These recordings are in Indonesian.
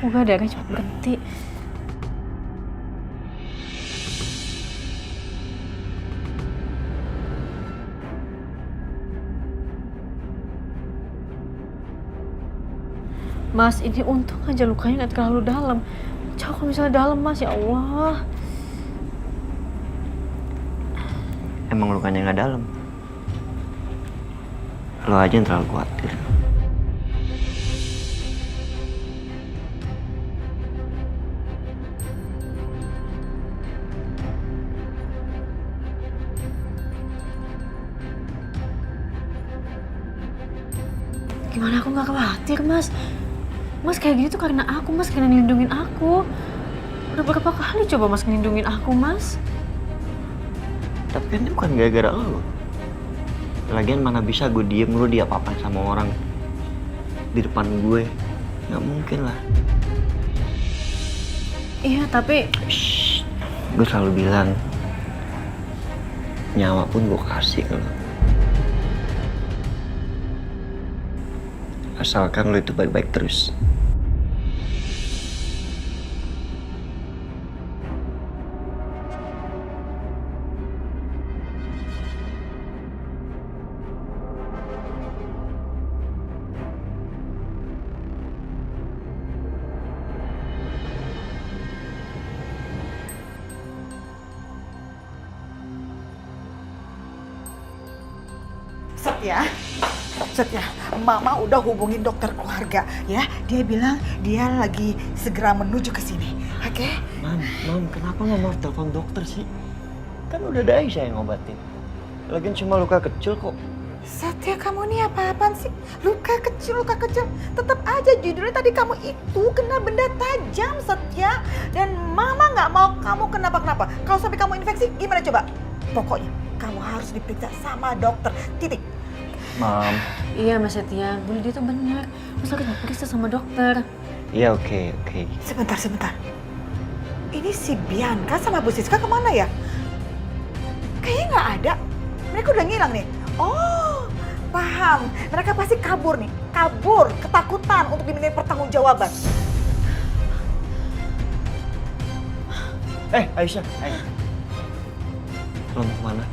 Semoga darahnya cepat berhenti. Mas, ini untung aja lukanya nggak terlalu dalam. Coba kalau misalnya dalam, Mas, ya Allah. Emang lukanya nggak dalam. Lo aja yang terlalu khawatir. Gimana aku nggak khawatir, Mas? Mas kayak gini tuh karena aku, Mas, karena ngelindungin aku. Udah berapa kali coba Mas ngelindungin aku, Mas? Tapi kan ini bukan gara-gara lo. Lagian mana bisa gue diem lu diapa-apain sama orang di depan gue. Nggak mungkin lah. Iya, tapi... Shh, gue selalu bilang, nyawa pun gue kasih ke lo. Asalkan lo itu baik-baik terus. Setia, Mama udah hubungin dokter keluarga ya. Dia bilang dia lagi segera menuju ke sini. Oke? Mam, kenapa nggak mau telepon dokter sih? Kan udah ada Aisyah yang ngobatin. Lagian cuma luka kecil kok. Setia, kamu nih apa-apaan sih? Luka kecil. Tetap aja judulnya tadi kamu itu kena benda tajam, Setia. Dan Mama nggak mau kamu kenapa-kenapa. Kalau sampai kamu infeksi, gimana coba? Pokoknya kamu harus diperiksa sama dokter. Titik. Mam. Iya, Mas Setia. Bu Lydia tuh benar. Mas harus periksa sama dokter. Iya, oke. Sebentar. Ini si Bianca sama Bu Siska kemana ya? Kayaknya nggak ada. Mereka udah ngilang nih. Oh, paham. Mereka pasti kabur nih. Kabur, ketakutan untuk dimintai pertanggungjawaban. Aisyah. Lo mau kemana?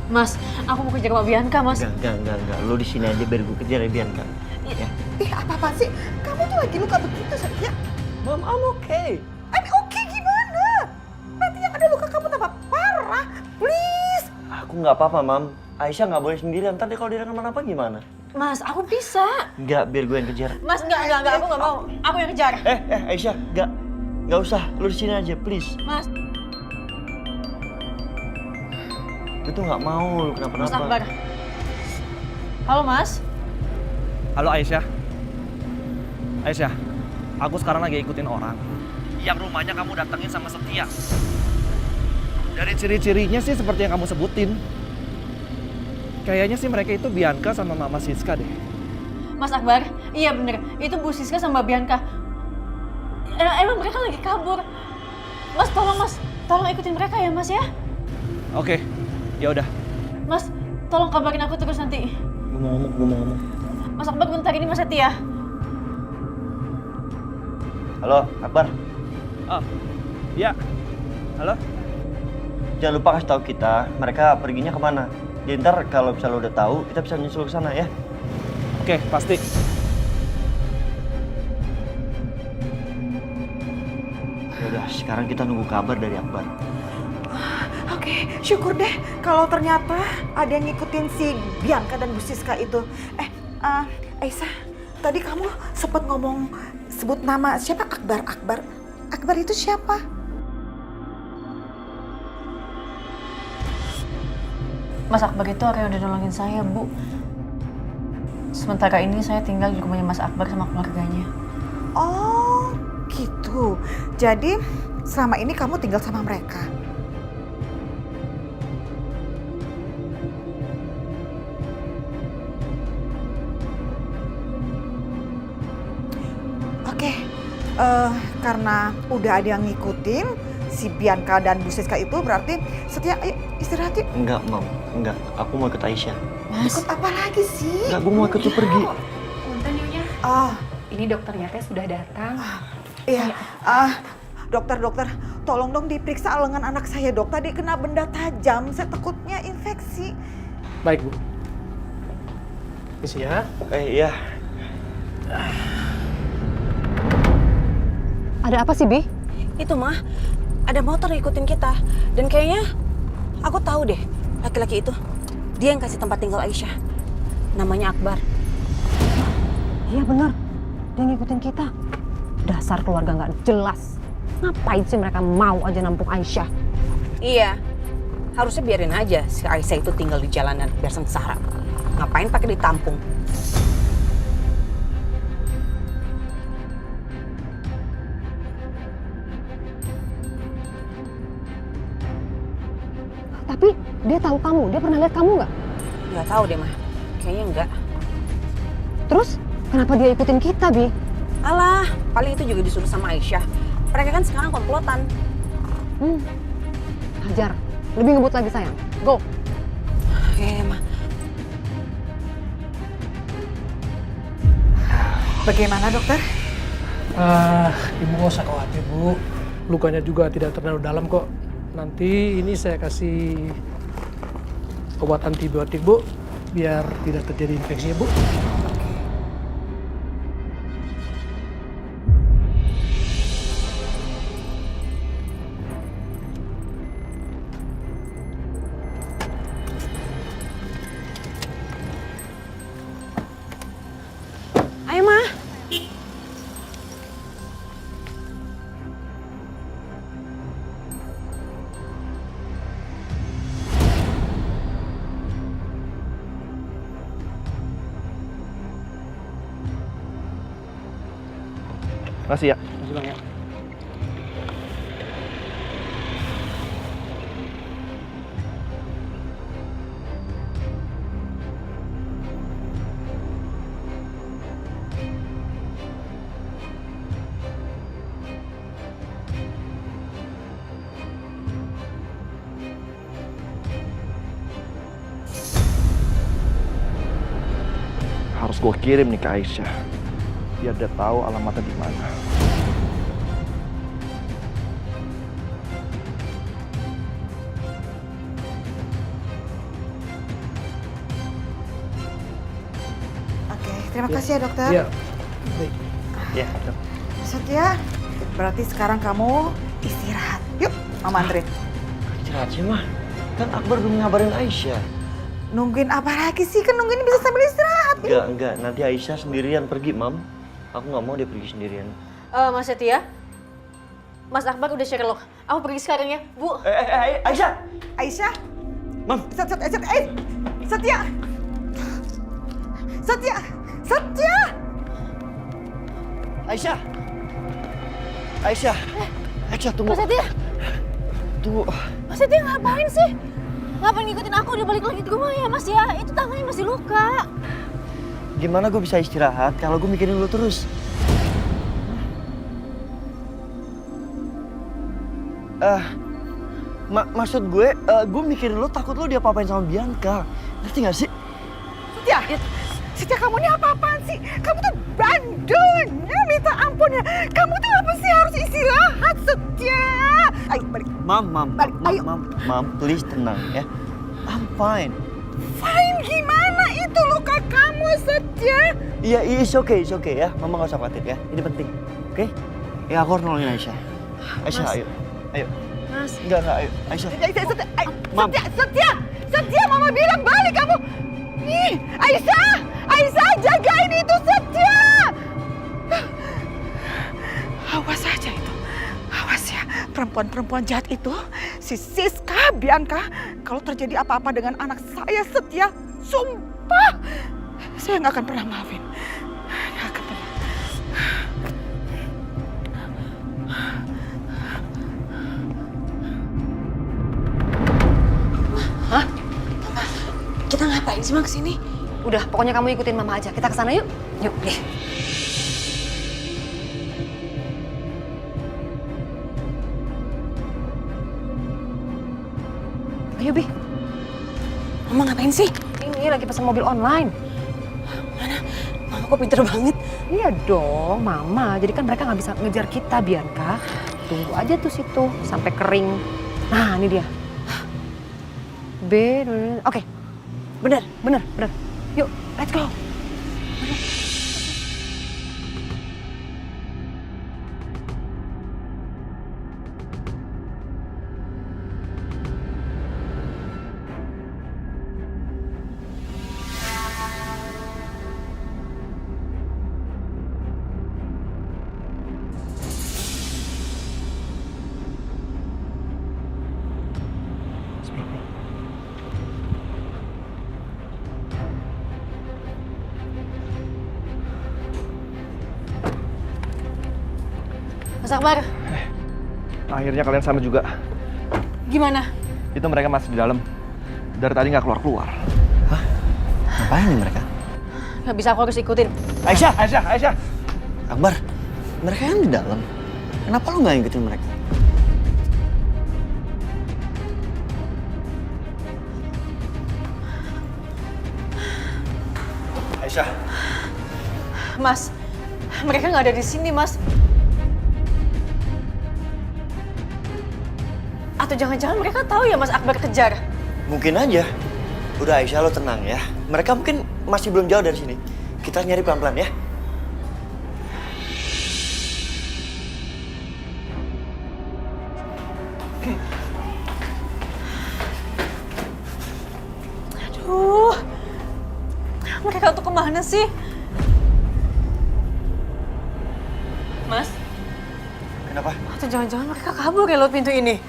Mas, aku mau kejar Mbak Bianca, Mas. Enggak. Lo di sini aja biar gue kejar ya Bianca. Ya. Apa-apa sih? Kamu tuh lagi luka begitu, Setia. Mam, I'm okay. I'm okay gimana? Nanti yang ada luka kamu tambah parah. Please. Aku nggak apa-apa, Mam. Aisyah nggak boleh sendirian. Ntar kalau dia kenapa-napa gimana? Mas, aku bisa. Nggak, biar gue yang kejar. Mas, enggak, aku nggak mau. Aku yang kejar. Aisyah, nggak usah. Lo di sini aja, please. Mas, Gue tuh nggak mau lo Mas Akbar. kenapa-napa. Halo, Mas. Halo Aisyah. Aku sekarang lagi ikutin orang yang rumahnya kamu datengin sama Setia. Dari ciri-cirinya sih seperti yang kamu sebutin. Kayaknya sih mereka itu Bianca sama Mama Siska deh. Mas Akbar, iya bener. Itu Bu Siska sama Mbak Bianca. Emang mereka lagi kabur. Mas, tolong ikutin mereka ya, Mas ya. Oke, ya udah. Mas, tolong kabarin aku terus nanti. Gue mau ngomong. Mas Akbar, bentar ini Mas Setia. Halo, Akbar. Oh, ya. Halo? Jangan lupa kasih tahu kita mereka perginya kemana. Jadi ntar kalau misalnya lo udah tahu, kita bisa nyusul ke sana ya. Oke, pasti. Ya udah, sekarang kita nunggu kabar dari Akbar. Oke, syukur deh kalau ternyata ada yang ngikutin si Bianca dan Bu Siska itu. Aisyah, tadi kamu sempat sebut nama siapa? Akbar itu siapa? Mas Akbar itu orang yang udah nolongin saya, Bu. Sementara ini saya tinggal di rumahnya Mas Akbar sama keluarganya. Oh, gitu. Jadi selama ini kamu tinggal sama mereka. Oke, karena udah ada yang ngikutin si Bianca dan Bu Siska itu, berarti Setia, ayo istirahat yuk. Enggak, Mam. Enggak. Aku mau ikut Aisyah. Mas, Ikut apa lagi sih? Enggak, gue mau ikut lu pergi. punten Nyonya. Oh, Ini dokternya teh sudah datang. Iya, dokter, tolong dong diperiksa lengan anak saya, dok. Tadi kena benda tajam, saya takutnya infeksi. Baik, Bu. Isi ya. Iya. Ada apa sih, Bi? Itu mah, ada motor ngikutin kita. Dan kayaknya aku tahu deh laki-laki itu. Dia yang kasih tempat tinggal Aisyah. Namanya Akbar. Iya bener, dia ngikutin kita. Dasar keluarga nggak jelas. Ngapain sih mereka mau aja nampung Aisyah? Iya, harusnya biarin aja si Aisyah itu tinggal di jalanan biar sengsara. Ngapain pakai ditampung? Tapi dia tahu kamu, dia pernah lihat kamu nggak? Nggak tahu deh mah, kayaknya enggak. Terus kenapa dia ikutin kita, Bi? Alah, paling itu juga disuruh sama Aisyah. Mereka kan sekarang komplotan. Hajar, lebih ngebut lagi sayang. Go. Mah. Bagaimana, dokter? Ibu nggak usah khawatir, Bu. Lukanya juga tidak terlalu dalam kok. Nanti ini saya kasih obat antibiotik, Bu, biar tidak terjadi infeksi, Bu. Ayo mah. Makasih ya. Masih Bang ya. Harus gue kirim nih ke Aisyah. Biar dia tahu alamatnya di mana. Oke, terima kasih ya, dokter. Iya. Baik. Iya. Setia, berarti sekarang kamu istirahat. Yuk, Mama anterin. Istirahat sih, Mah. Kan Akbar belum ngabarin Aisyah. Nungguin apa lagi sih? Kan nungguin bisa sambil istirahat. Enggak. Nanti Aisyah sendirian pergi, Mam. Aku nggak mau dia pergi sendirian. Mas Setia, Mas Akbar udah Sherlock. Aku pergi sekarang ya, Bu. Aisyah! Aisyah, Mam! Setia! Aisyah! Aisyah, tunggu. Mas Setia, Tunggu. Mas Setia ngapain sih? Ngapain ngikutin aku? Udah balik lagi ke rumah ya, Mas ya? Itu tangannya masih luka. Gimana gue bisa istirahat kalau gue mikirin lu terus? Maksud gue mikirin lu takut lu diapa-apain sama Bianca. Ngerti gak sih? Setia, kamu ini apa-apaan sih? Kamu tuh bandulnya, minta ampun ya. Kamu tuh apa sih harus istirahat, Setia? Ayo, balik. Mam, please tenang ya. I'm fine. Fine gimana itu luka kamu, Setia? Iya, it's okay ya. Mama gak usah khawatir ya. Ini penting, oke? Ya aku harus nolongin Aisyah. Aisyah, ayo. Mas. Enggak, ayo. Aisyah. Mam. Setia, Mama bilang balik kamu. Nih, Aisyah, jagain itu, Setia. Awas aja itu. Awas ya, perempuan-perempuan jahat itu, si Siska, Bianca, kalau terjadi apa-apa dengan anak saya, Setia, sumpah, saya nggak akan pernah maafin. Nggak akan pernah. Hah? Mama, kita ngapain sih Mak kesini? Udah, pokoknya kamu ikutin mama aja. Kita kesana yuk. Yuk deh. Ayo, Bi. Mama ngapain sih? Ini lagi pesan mobil online. Mana? Mama kok pinter banget. Iya dong, Mama. Jadi kan mereka nggak bisa ngejar kita, Bianca. Tunggu aja tuh situ sampai kering. Nah, ini dia. Oke, bener. Yuk, let's go. Mas Akbar, Akhirnya kalian sama juga. gimana? Itu mereka masih di dalam. Dari tadi nggak keluar-keluar. Ngapain nih mereka? Nggak bisa, aku harus ikutin. Aisyah. Akbar, mereka kan di dalam. Kenapa lu nggak ngikutin mereka? Aisyah. Mas, mereka nggak ada di sini, Mas. Atau jangan-jangan mereka tahu ya Mas Akbar kejar? Mungkin aja. Udah Aisyah, lo tenang ya. Mereka mungkin masih belum jauh dari sini. Kita nyari pelan-pelan ya. Aduh, mereka tuh kemana sih? Mas, Kenapa? atau jangan-jangan mereka kabur ya lewat pintu ini?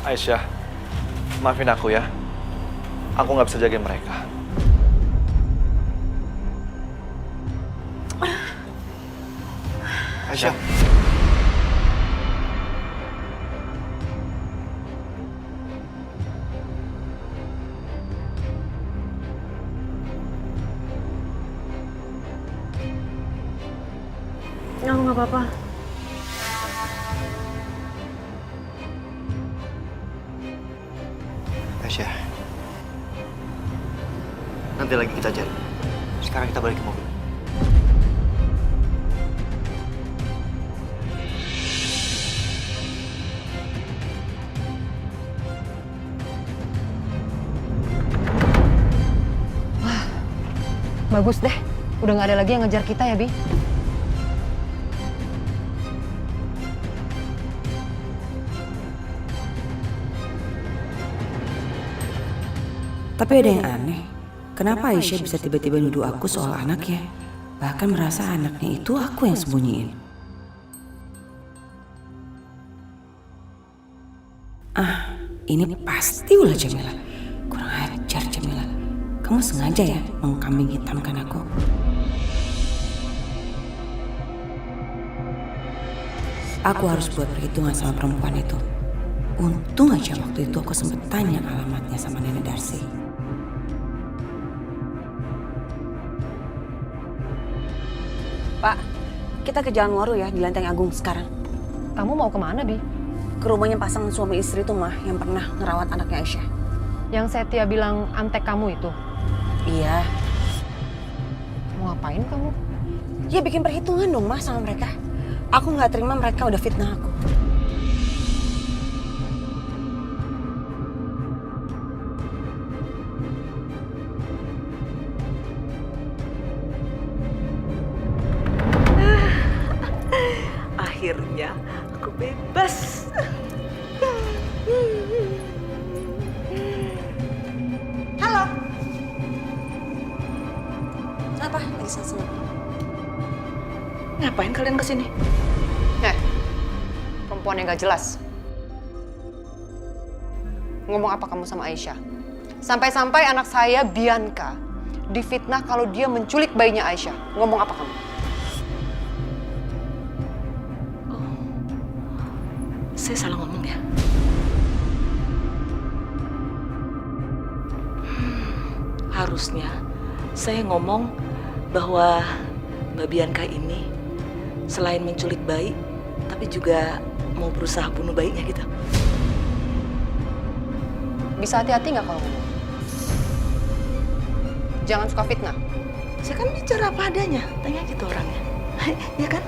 Aisyah, maafin aku ya. Aku nggak bisa jagain mereka. Aisyah. Nggak apa-apa. Aisyah. Nanti lagi kita cari. Sekarang kita balik ke mobil. Bagus deh. Udah nggak ada lagi yang ngejar kita ya, Bi? Tapi ada yang aneh. Kenapa Aisyah bisa tiba-tiba nuduh aku soal anaknya? Bahkan merasa anaknya itu aku yang sembunyiin. Ini pasti ulah Jamila. Kurang ajar Jamila. Kamu sengaja ya mengkambing hitamkan aku? Aku harus buat perhitungan sama perempuan itu. Untung aja waktu itu aku sempet tanya alamatnya sama Nenek Darcy. Pak, kita ke Jalan Waru ya, di Lenteng Agung sekarang. Kamu mau kemana, Bi? Ke rumahnya pasangan suami istri itu mah yang pernah ngerawat anaknya Aisyah. Yang Setia bilang antek kamu itu. Iya. Mau ngapain kamu? Ya bikin perhitungan dong mas sama mereka. Aku nggak terima mereka udah fitnah aku. Akhirnya aku bebas. Halo. Apa? Lagi seneng. Ngapain kalian kesini? Perempuan yang gak jelas. Ngomong apa kamu sama Aisyah? Sampai-sampai anak saya, Bianca, difitnah kalau dia menculik bayinya Aisyah. Ngomong apa kamu? Saya salah ngomong ya? Harusnya saya ngomong bahwa Mbak Bianca ini selain menculik bayi, tapi juga mau berusaha bunuh bayinya gitu. Bisa hati-hati nggak kalau ngomong? Jangan suka fitnah. Saya kan bicara apa adanya, tanya gitu orangnya. Ya kan?